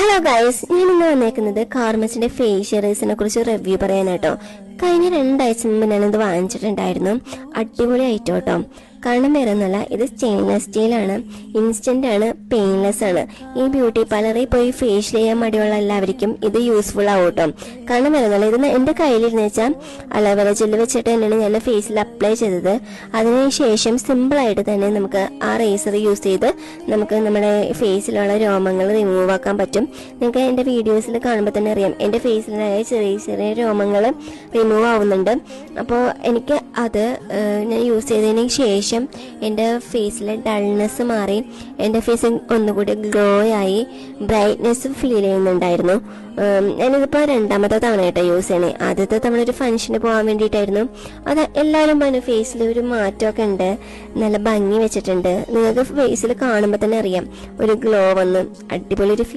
Hello guys, ഞാൻ ഇന്ന് വന്നേക്കുന്നത് കാർമസിന്റെ ഫേഷ്യറൈസിനെ കുറിച്ച് റിവ്യൂ പറയാനാട്ടോ. കഴിഞ്ഞ 2 ആഴ്ച മുമ്പ് ഞാനിത് വാങ്ങിച്ചിട്ടുണ്ടായിരുന്നു. അടിപൊളി ആയിട്ടോ കേട്ടോ. കാരണം വേറെ ഒന്നുമല്ല, ഇത് സ്റ്റെയിൻലെസ് സ്റ്റീലാണ്, ഇൻസ്റ്റന്റ് ആണ്, പെയിൻലെസ് ആണ്. ഈ ബ്യൂട്ടി പാർലറിൽ പോയി ഫേഷ്യൽ ചെയ്യാൻ മടിയുള്ള എല്ലാവർക്കും ഇത് യൂസ്ഫുൾ ആവും കേട്ടോ. കാരണം വേറെ ഒന്നുമല്ല, ഇത് എൻ്റെ കയ്യിലിരുന്ന് വെച്ചാൽ അലോവേര ജെല്ല് വെച്ചിട്ട് തന്നെയാണ് ഞാൻ ഫേസിൽ അപ്ലൈ ചെയ്തത്. അതിനുശേഷം സിമ്പിളായിട്ട് തന്നെ നമുക്ക് ആ റേസർ യൂസ് ചെയ്ത് നമുക്ക് നമ്മുടെ ഫേസിലുള്ള രോമങ്ങൾ റിമൂവ് ആക്കാൻ പറ്റും. നിങ്ങൾക്ക് എൻ്റെ വീഡിയോസിൽ കാണുമ്പോൾ തന്നെ അറിയാം, എൻ്റെ ഫേസിലായ ചെറിയ ചെറിയ രോമങ്ങൾ റിമൂവ് ആവുന്നുണ്ട്. അപ്പോൾ എനിക്ക് അത് ഞാൻ യൂസ് ചെയ്തതിന് ശേഷം എൻ്റെ ഫേസിലെ ഡൾനെസ് മാറി, എൻ്റെ ഫേസ് ഒന്നുകൂടി ഗ്ലോ ആയി, ബ്രൈറ്റ്നെസ് ഫീൽ ചെയ്യുന്നുണ്ടായിരുന്നു. ഞാനിതിപ്പോൾ 2ാമത്തെ തവണയായിട്ടാണ് യൂസ് ചെയ്യണേ. ആദ്യത്തെ തവണ ഒരു ഫംഗ്ഷന് പോകാൻ വേണ്ടിയിട്ടായിരുന്നു. അത് എല്ലാവരും പറഞ്ഞു ഫേസിൽ ഒരു മാറ്റമൊക്കെ ഉണ്ട്, നല്ല ഭംഗി വെച്ചിട്ടുണ്ട്. നിങ്ങൾക്ക് ഫേസിൽ കാണുമ്പോൾ തന്നെ അറിയാം ഒരു ഗ്ലോ വന്ന് അടിപൊളി ഒരു